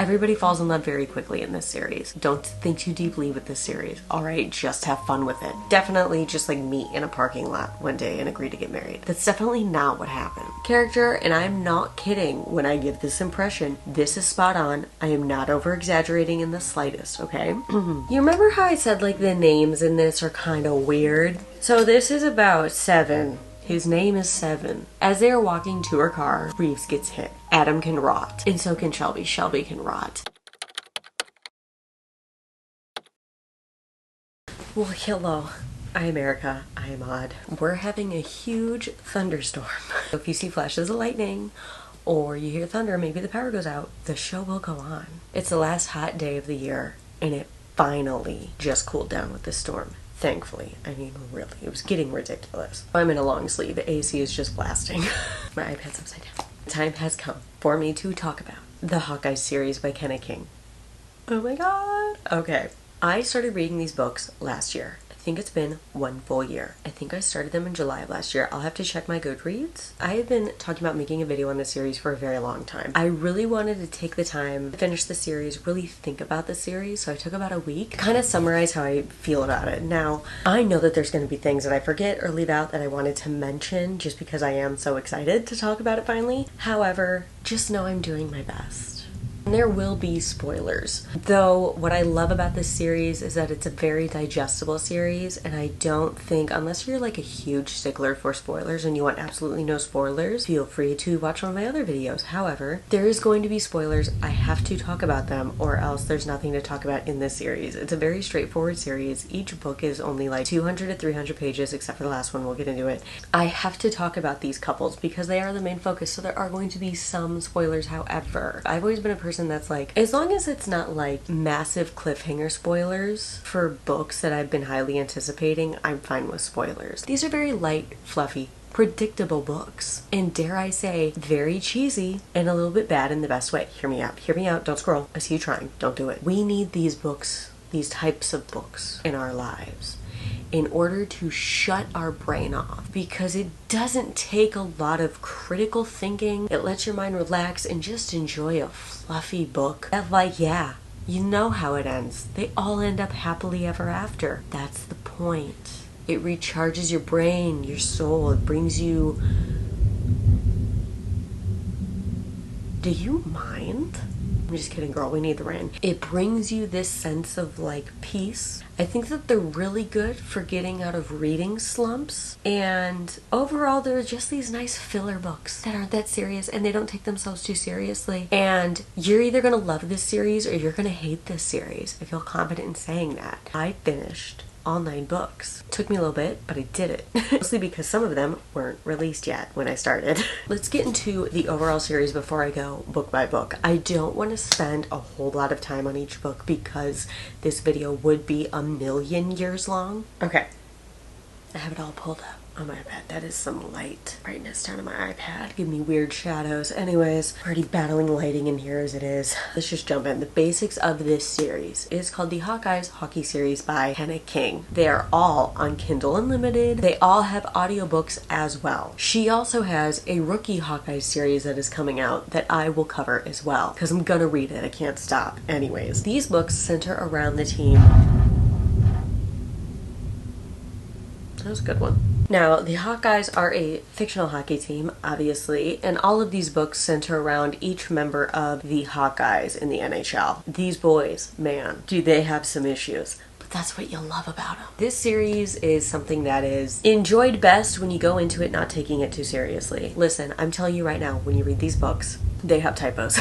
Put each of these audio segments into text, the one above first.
Everybody falls in love very quickly in this series. Don't think too deeply with this series, alright? Just have fun with it. Definitely just like meet in a parking lot one day and agree to get married. That's definitely not what happened. Character, and I'm not kidding when I give this impression, this is spot on. I am not over exaggerating in the slightest, okay? You remember how I said like the names in this are kind of weird? So this is about Seven. His name is Seven. As they are walking to her car, Reeves gets hit. Adam can rot. And so can Shelby. Shelby can rot. Well, hello. I am Erica. I am Odd. We're having a huge thunderstorm. If you see flashes of lightning or you hear thunder, maybe the power goes out, the show will go on. It's the last hot day of the year, and it finally just cooled down with this storm. Thankfully. I mean, really. It was getting ridiculous. I'm in a long sleeve. The AC is just blasting. My iPad's upside down. The time has come for me to talk about the Hawkeyes series by Kenna. Oh my god. Okay. I started reading these books last year. I think it's been 1 full year. I think I started them in July of last year. I'll have to check my Goodreads. I have been talking about making a video on this series for a very long time. I really wanted to take the time to finish the series, really think about the series, so I took about a week to kind of summarize how I feel about it. Now, I know that there's going to be things that I forget or leave out that I wanted to mention just because I am so excited to talk about it finally. However, just know I'm doing my best. And there will be spoilers. Though what I love about this series is that it's a very digestible series, and I don't think, unless you're like a huge stickler for spoilers and you want absolutely no spoilers, feel free to watch one of my other videos. However, there is going to be spoilers. I have to talk about them or else there's nothing to talk about in this series. It's a very straightforward series. Each book is only like 200 to 300 pages, except for the last one. We'll get into it. I have to talk about these couples because they are the main focus, so there are going to be some spoilers. However, I've always been a person that's like, as long as it's not like massive cliffhanger spoilers for books that I've been highly anticipating, I'm fine with spoilers. These are very light, fluffy, predictable books, and dare I say, very cheesy and a little bit bad in the best way. Hear me out, don't scroll. I see you trying, don't do it. We need these books, these types of books in our lives in order to shut our brain off, because it doesn't take a lot of critical thinking. It lets your mind relax and just enjoy a fluffy book that, like, yeah, you know how it ends. They all end up happily ever after. That's the point. It recharges your brain, your soul. It brings you... Do you mind? I'm just kidding, girl. We need the rain. It brings you this sense of like peace. I think that they're really good for getting out of reading slumps. And overall, they're just these nice filler books that aren't that serious and they don't take themselves too seriously. And you're either going to love this series or you're going to hate this series. I feel confident in saying that. I finished all 9 books. Took me a little bit, but I did it. Mostly because some of them weren't released yet when I started. Let's get into the overall series before I go book by book. I don't want to spend a whole lot of time on each book because this video would be a million years long. Okay, I have it all pulled up on my iPad. That is some light brightness down on my iPad. Give me weird shadows. Anyways, already battling lighting in here as it is. Let's just jump in. The basics of this series is called the Hawkeyes Hawkeye series by Kenna. They are all on Kindle Unlimited. They all have audiobooks as well. She also has a Rookie Hawkeye series that is coming out that I will cover as well because I'm gonna read it. I can't stop. Anyways, these books center around the team. That was a good one. Now, the Hawkeyes are a fictional hockey team, obviously, and all of these books center around each member of the Hawkeyes in the NHL. These boys, man, do they have some issues. But that's what you'll love about them. This series is something that is enjoyed best when you go into it not taking it too seriously. Listen, I'm telling you right now, when you read these books, they have typos.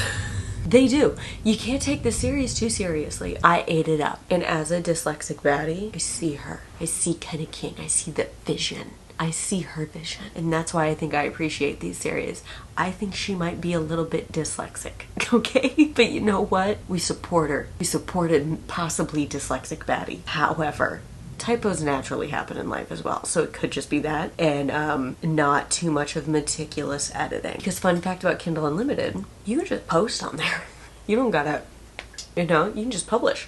They do. You can't take the series too seriously. I ate it up. And as a dyslexic baddie, I see her. I see Kenna. I see the vision. I see her vision. And that's why I think I appreciate these series. I think she might be a little bit dyslexic, okay? But you know what? We support her. We supported possibly dyslexic baddie. However, typos naturally happen in life as well, so it could just be that, and not too much of meticulous editing. Because fun fact about Kindle Unlimited, you can just post on there. You don't gotta, you know, you can just publish.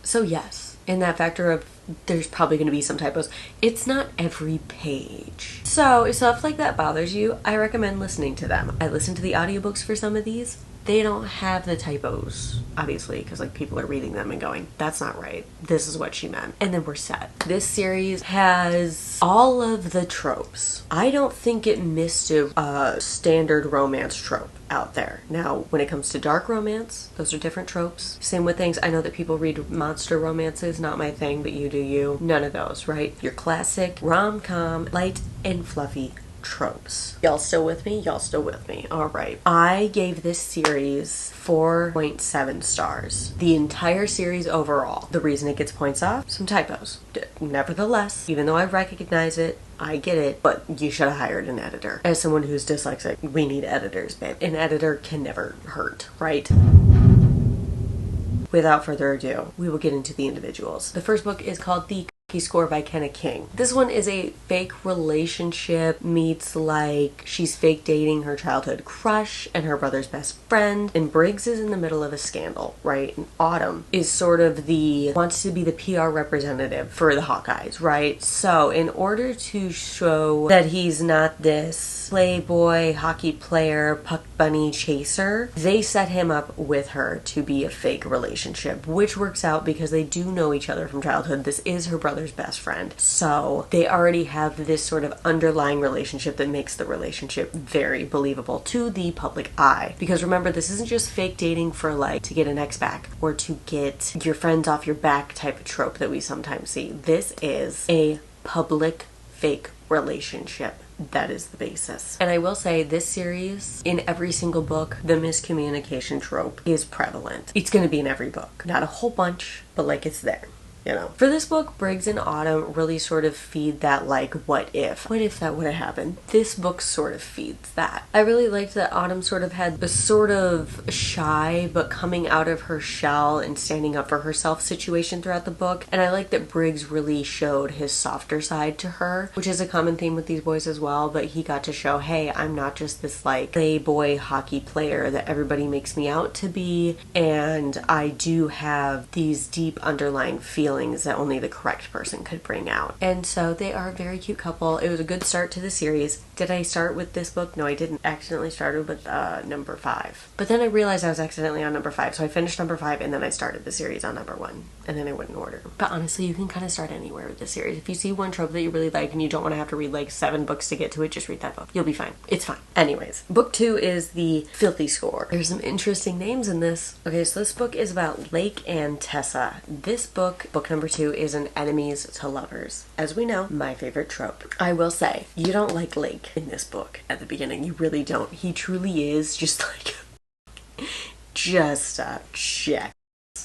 So yes, in that factor of there's probably going to be some typos, it's not every page. So if stuff like that bothers you, I recommend listening to them. I listened to the audiobooks for some of these. they don't have the typos, obviously, because like people are reading them and going, that's not right, this is what she meant, and then we're set. This series has all of the tropes. I don't think it missed a standard romance trope out there. Now, when it comes to dark romance, those are different tropes. Same with things, I know that people read monster romances, not my thing, but you do you. None of those, right? Your classic rom-com, light and fluffy tropes. Y'all still with me? Y'all still with me? All right. I gave this series 4.7 stars. The entire series overall. The reason it gets points off? Some typos. Nevertheless, even though I recognize it, I get it, but you should have hired an editor. As someone who's dyslexic, we need editors, babe. An editor can never hurt, right? Without further ado, we will get into the individuals. The first book is called The Score by Kenna. This one is a fake relationship meets like she's fake dating her childhood crush and her brother's best friend, and Briggs is in the middle of a scandal, right? And Autumn is sort of wants to be the PR representative for the Hawkeyes, right? So in order to show that he's not this playboy hockey player puck bunny chaser, they set him up with her to be a fake relationship, which works out because they do know each other from childhood. This is her brother's best friend, so they already have this sort of underlying relationship that makes the relationship very believable to the public eye. Because remember, this isn't just fake dating for like to get an ex back or to get your friends off your back type of trope that we sometimes see. This is a public fake relationship. That is the basis. And I will say, this series, in every single book, the miscommunication trope is prevalent. It's going to be in every book. Not a whole bunch, but like it's there. You know, for this book, Briggs and Autumn really sort of feed that like, what if that would have happened? This book sort of feeds that. I really liked that Autumn sort of had a sort of shy but coming out of her shell and standing up for herself situation throughout the book. And I like that Briggs really showed his softer side to her, which is a common theme with these boys as well, but he got to show, hey, I'm not just this like playboy hockey player that everybody makes me out to be, and I do have these deep underlying feelings that only the correct person could bring out. And so they are a very cute couple. It was a good start to the series. Did I start with this book? No, I didn't. Accidentally started with number 5. But then I realized I was accidentally on number 5, so I finished number 5 and then I started the series on number 1. And then I went in order. But honestly, you can kind of start anywhere with this series. If you see one trope that you really like and you don't want to have to read like 7 books to get to it, just read that book. You'll be fine. It's fine. Anyways, book 2 is The Filthy Score. There's some interesting names in this. Okay, so this book is about Lake and Tessa. This book number 2, is an enemies to lovers. As we know, my favorite trope. I will say, you don't like Lake in this book at the beginning. You really don't. He truly is just like just a check.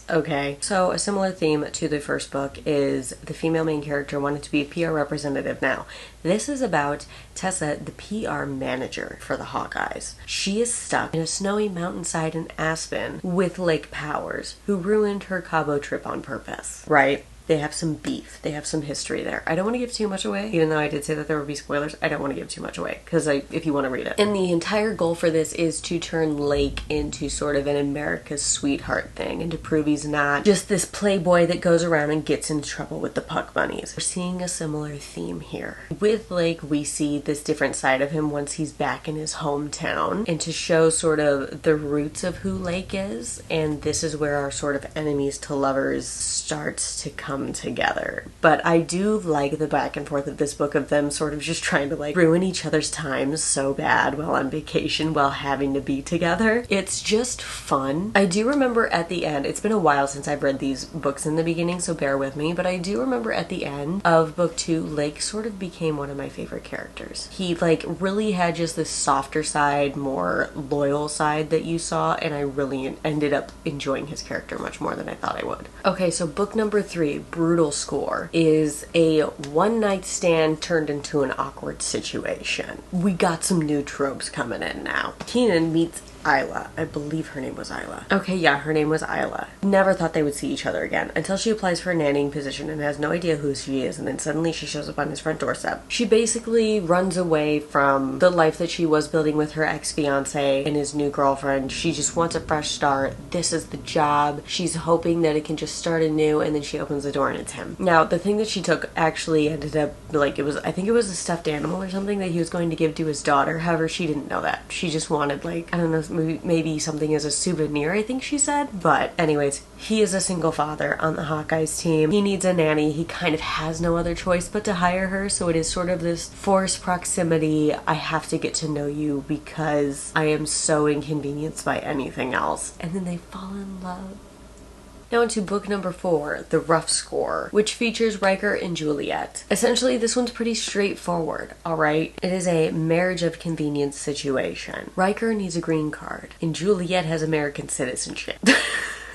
Okay, so a similar theme to the first book is the female main character wanted to be a PR representative. Now, this is about Tessa, the PR manager for the Hawkeyes. She is stuck in a snowy mountainside in Aspen with Lake Powers, who ruined her Cabo trip on purpose, right? They have some beef. They have some history there. I don't want to give too much away, even though I did say that there would be spoilers. I don't want to give too much away, because if you want to read it. And the entire goal for this is to turn Lake into sort of an America's sweetheart thing, and to prove he's not just this playboy that goes around and gets into trouble with the puck bunnies. We're seeing a similar theme here. With Lake, we see this different side of him once he's back in his hometown, and to show sort of the roots of who Lake is, and this is where our sort of enemies to lovers starts to come together. But I do like the back and forth of this book of them sort of just trying to like ruin each other's times so bad while on vacation while having to be together. It's just fun. I do remember at the end, it's been a while since I've read these books in the beginning, so bear with me, but I do remember at the end of book 2, Lake sort of became one of my favorite characters. He like really had just this softer side, more loyal side that you saw, and I really ended up enjoying his character much more than I thought I would. Okay, so book number 3, Brutal Score, is a one-night stand turned into an awkward situation. We got some new tropes coming in now. Keenan meets Isla. I believe her name was Isla. Okay, yeah, her name was Isla. Never thought they would see each other again until she applies for a nannying position and has no idea who she is, and then suddenly she shows up on his front doorstep. She basically runs away from the life that she was building with her ex-fiance and his new girlfriend. She just wants a fresh start. This is the job. She's hoping that it can just start anew, and then she opens the door and it's him. Now, the thing that she took actually ended up, like, I think it was a stuffed animal or something that he was going to give to his daughter. However, she didn't know that. She just wanted, like, I don't know, maybe something as a souvenir, I think she said. But anyways, he is a single father on the Hawkeyes team. He needs a nanny. He kind of has no other choice but to hire her, so it is sort of this forced proximity. I have to get to know you because I am so inconvenienced by anything else. And then they fall in love. Now into book number 4, The Rough Score, which features Riker and Juliet. Essentially, this one's pretty straightforward, alright? It is a marriage of convenience situation. Riker needs a green card, and Juliet has American citizenship.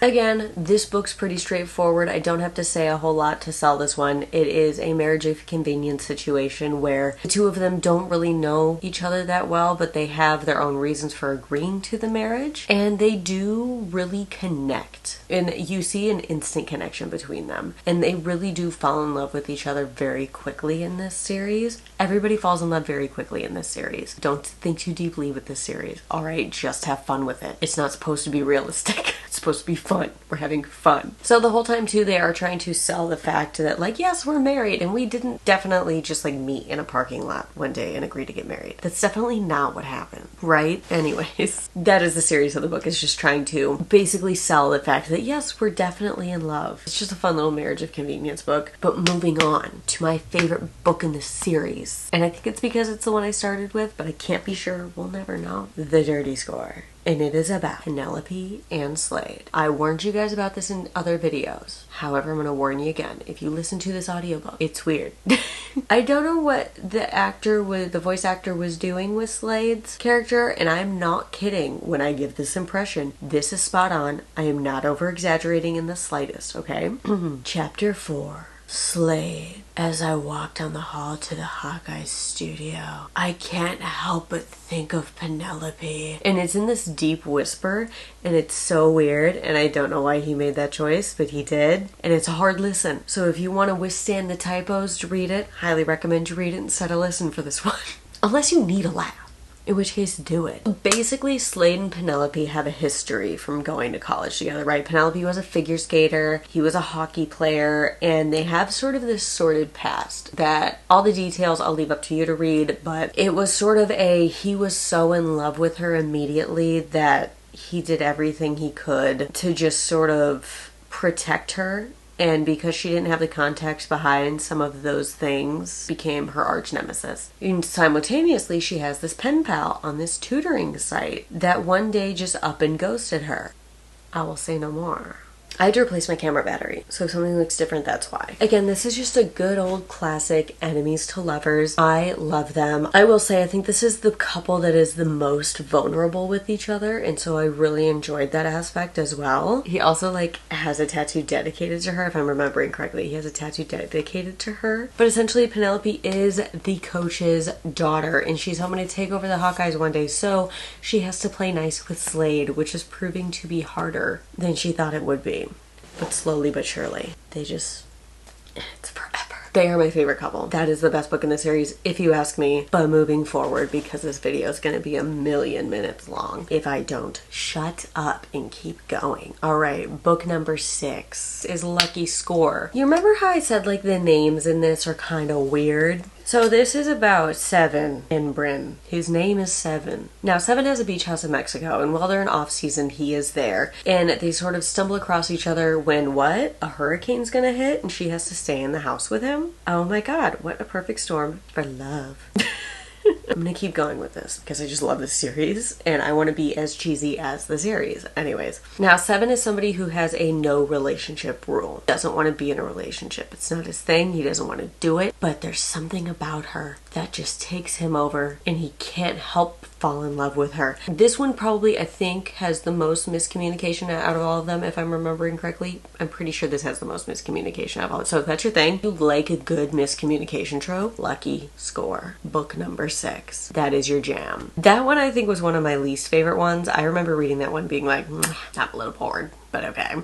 Again, this book's pretty straightforward. I don't have to say a whole lot to sell this one. It is a marriage of convenience situation where the two of them don't really know each other that well, but they have their own reasons for agreeing to the marriage, and they do really connect. And you see an instant connection between them, and they really do fall in love with each other very quickly in this series. Everybody falls in love very quickly in this series. Don't think too deeply with this series, alright? Just have fun with it. It's not supposed to be realistic. It's supposed to be fun. We're having fun. So the whole time too, they are trying to sell the fact that like, yes, we're married, and we didn't definitely just like meet in a parking lot one day and agree to get married. That's definitely not what happened, right? Anyways, that is the series of the book, is just trying to basically sell the fact that yes, we're definitely in love. It's just a fun little marriage of convenience book. But moving on to my favorite book in the series, and I think it's because it's the one I started with, but I can't be sure. We'll never know. The Dirty Score. And it is about Penelope and Slade. I warned you guys about this in other videos. However, I'm going to warn you again. If you listen to this audiobook, it's weird. I don't know what the voice actor was doing with Slade's character, and I'm not kidding when I give this impression. This is spot on. I am not over-exaggerating in the slightest, okay? Chapter 4. Slade. As I walk down the hall to the Hawkeyes studio, I can't help but think of Penelope. And it's in this deep whisper, and it's so weird, and I don't know why he made that choice, but he did. And it's a hard listen. So if you want to withstand the typos to read it, highly recommend you read it instead of listen for this one. Unless you need a laugh. In which case, do it. Basically, Slade and Penelope have a history from going to college together, right? Penelope was a figure skater, he was a hockey player, and they have sort of this sordid past that all the details I'll leave up to you to read, but it was sort of he was so in love with her immediately that he did everything he could to just sort of protect her. And because she didn't have the context behind some of those things, became her arch nemesis. And simultaneously, she has this pen pal on this tutoring site that one day just up and ghosted her. I will say no more. I had to replace my camera battery, so if something looks different, that's why. Again, this is just a good old classic enemies to lovers. I love them. I will say I think this is the couple that is the most vulnerable with each other, and so I really enjoyed that aspect as well. He also like has a tattoo dedicated to her, if I'm remembering correctly. He has a tattoo dedicated to her. But essentially, Penelope is the coach's daughter, and she's hoping to take over the Hawkeyes one day, so she has to play nice with Slade, which is proving to be harder than she thought it would be. But slowly but surely, it's forever. They are my favorite couple. That is the best book in the series, if you ask me. But moving forward, because this video is going to be 1,000,000 minutes long if I don't shut up and keep going. Alright, book number 6 is Lucky Score. You remember how I said like the names in this are kind of weird? So this is about Seven and Bryn. His name is Seven. Now Seven has a beach house in Mexico, and while they're in off season, he is there. And they sort of stumble across each other when what? A hurricane's gonna hit and she has to stay in the house with him? Oh my god, what a perfect storm for love. I'm gonna keep going with this because I just love this series and I want to be as cheesy as the series. Anyways, now Seven is somebody who has a no relationship rule. Doesn't want to be in a relationship. It's not his thing. He doesn't want to do it. But there's something about her that just takes him over and he can't help fall in love with her. This one probably, I think, has the most miscommunication out of all of them, if I'm remembering correctly. I'm pretty sure this has the most miscommunication out of all. So if that's your thing, you like a good miscommunication trope, Lucky Score, book number 6. That is your jam. That one I think was one of my least favorite ones. I remember reading that one being like, I'm a little bored. but okay.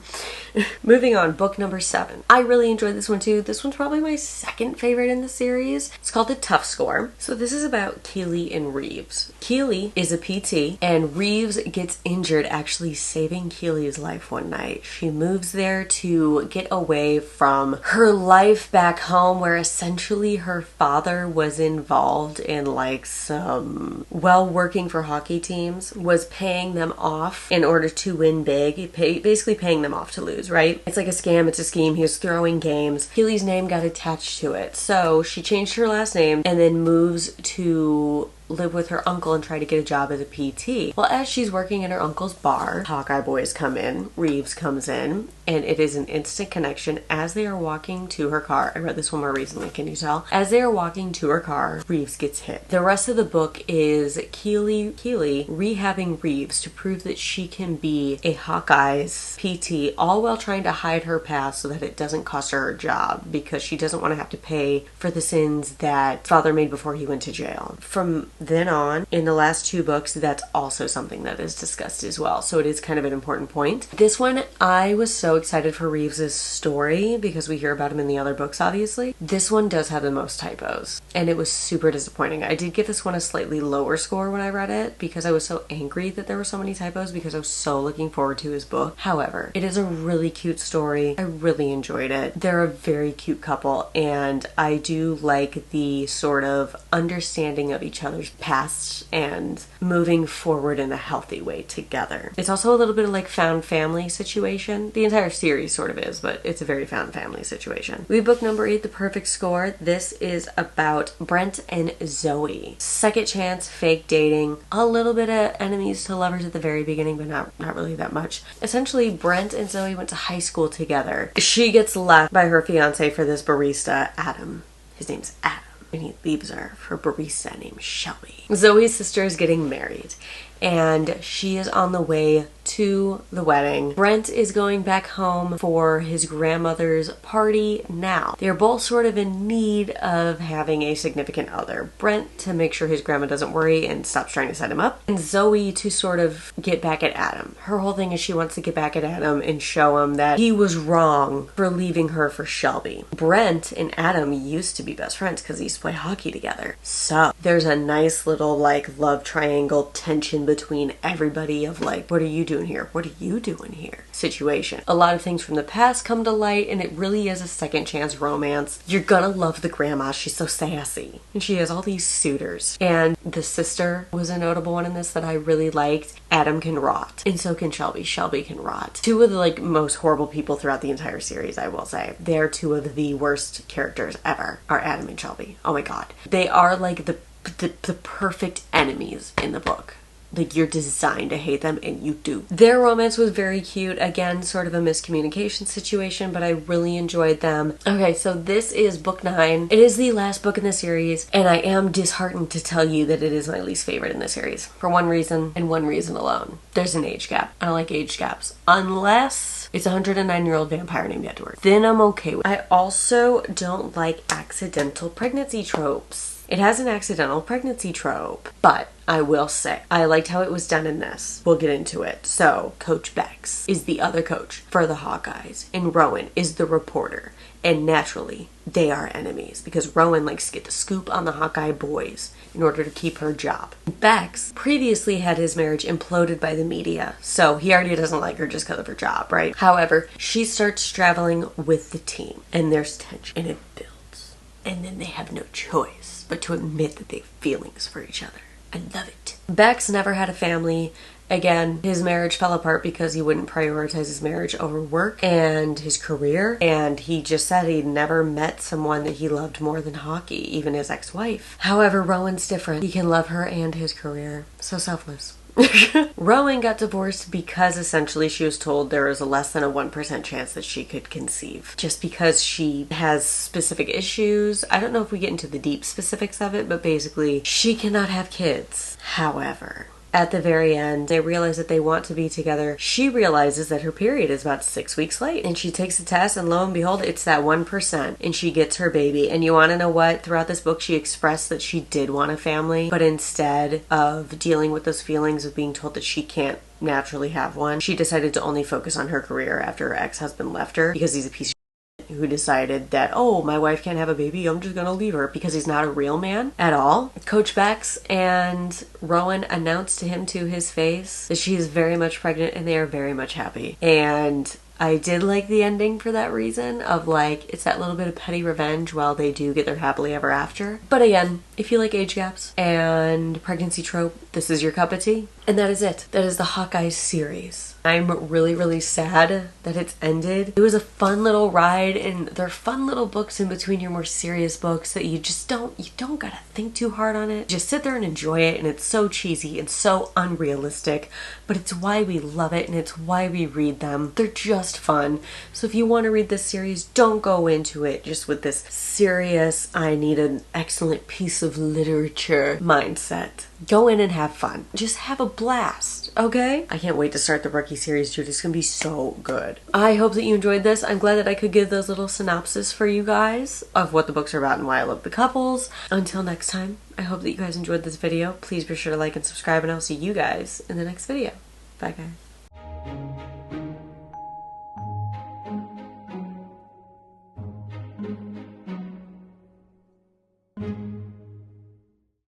Moving on, book number 7. I really enjoyed this one too. This one's probably my second favorite in the series. It's called The Tough Score. So this is about Keely and Reeves. Keely is a PT and Reeves gets injured actually saving Keely's life one night. She moves there to get away from her life back home where essentially her father was involved in like some, while working for hockey teams, was paying them off in order to win big. Basically paying them off to lose, right? It's like a scam, it's a scheme. He was throwing games. Keely's name got attached to it. So she changed her last name and then moves to live with her uncle and try to get a job as a PT. Well, as she's working in her uncle's bar, Hawkeye boys come in, Reeves comes in, and it is an instant connection. As they are walking to her car, I read this one more recently, can you tell? As they are walking to her car, Reeves gets hit. The rest of the book is Keely rehabbing Reeves to prove that she can be a Hawkeyes PT, all while trying to hide her past so that it doesn't cost her job, because she doesn't want to have to pay for the sins that father made before he went to jail. From then on, in the last 2 books, that's also something that is discussed as well. So it is kind of an important point. This one, I was so excited for Reeves' story because we hear about him in the other books, obviously. This one does have the most typos, and it was super disappointing. I did give this one a slightly lower score when I read it because I was so angry that there were so many typos because I was so looking forward to his book. However, it is a really cute story. I really enjoyed it. They're a very cute couple, and I do like the sort of understanding of each other's past and moving forward in a healthy way together. It's also a little bit of like found family situation. The entire series sort of is, but it's a very found family situation. We have book number 8, The Perfect Score. This is about Brent and Zoe. Second chance, fake dating, a little bit of enemies to lovers at the very beginning, but not really that much. Essentially, Brent and Zoe went to high school together. She gets left by her fiance for this barista, Adam. His name's Adam. And he leaves her for a barista named Shelby. Zoe's sister is getting married, and she is on the way to the wedding. Brent is going back home for his grandmother's party now. They're both sort of in need of having a significant other. Brent to make sure his grandma doesn't worry and stops trying to set him up, and Zoe to sort of get back at Adam. Her whole thing is she wants to get back at Adam and show him that he was wrong for leaving her for Shelby. Brent and Adam used to be best friends because they used to play hockey together. So there's a nice little like love triangle tension between everybody of like, what are you doing here? What are you doing here? Situation. A lot of things from the past come to light, and it really is a second chance romance. You're gonna love the grandma. She's so sassy. And she has all these suitors. And the sister was a notable one in this that I really liked. Adam can rot. And so can Shelby. Shelby can rot. 2 of the like most horrible people throughout the entire series, I will say. They're 2 of the worst characters ever, are Adam and Shelby. Oh my god. They are like the perfect enemies in the book. Like, you're designed to hate them, and you do. Their romance was very cute. Again, sort of a miscommunication situation, but I really enjoyed them. Okay, so this is book 9. It is the last book in the series, and I am disheartened to tell you that it is my least favorite in the series. For one reason, and one reason alone. There's an age gap. I don't like age gaps. Unless it's a 109-year-old vampire named Edward. Then I'm okay with it. I also don't like accidental pregnancy tropes. It has an accidental pregnancy trope, but I will say, I liked how it was done in this. We'll get into it. So, Coach Bex is the other coach for the Hawkeyes, and Rowan is the reporter. And naturally, they are enemies, because Rowan likes to get the scoop on the Hawkeye boys in order to keep her job. Bex previously had his marriage imploded by the media, so he already doesn't like her just because of her job, right? However, she starts traveling with the team, and there's tension, and it builds. And then they have no choice but to admit that they have feelings for each other. I love it. Bex never had a family. Again, his marriage fell apart because he wouldn't prioritize his marriage over work and his career. And he just said he'd never met someone that he loved more than hockey, even his ex-wife. However, Rowan's different. He can love her and his career. So selfless. Rowan got divorced because essentially she was told there was a less than a 1% chance that she could conceive. Just because she has specific issues. I don't know if we get into the deep specifics of it, but basically she cannot have kids. However, At the very end, they realize that they want to be together. She realizes that her period is about 6 weeks late, and she takes the test, and lo and behold, it's that 1%, and she gets her baby. And you want to know what? Throughout this book, she expressed that she did want a family, but instead of dealing with those feelings of being told that she can't naturally have one, she decided to only focus on her career after her ex-husband left her because he's a piece of who decided that, oh, my wife can't have a baby, I'm just gonna leave her, because he's not a real man at all. Coach Bex and Rowan announced to him to his face that she is very much pregnant, and they are very much happy. And I did like the ending for that reason of like, it's that little bit of petty revenge while they do get their happily ever after. But again, if you like age gaps and pregnancy trope, this is your cup of tea. And that is it. That is the Hawkeyes series. I'm really, really sad that it's ended. It was a fun little ride, and they're fun little books in between your more serious books that you don't gotta think too hard on it. Just sit there and enjoy it, and it's so cheesy and so unrealistic, but it's why we love it and it's why we read them. They're just fun. So if you want to read this series, don't go into it just with this serious, I need an excellent piece of literature mindset. Go in and have fun. Just have a blast, okay? I can't wait to start the Rookie series, dude. It's gonna be so good. I hope that you enjoyed this. I'm glad that I could give those little synopsis for you guys of what the books are about and why I love the couples. Until next time, I hope that you guys enjoyed this video. Please be sure to like and subscribe, and I'll see you guys in the next video. Bye, guys.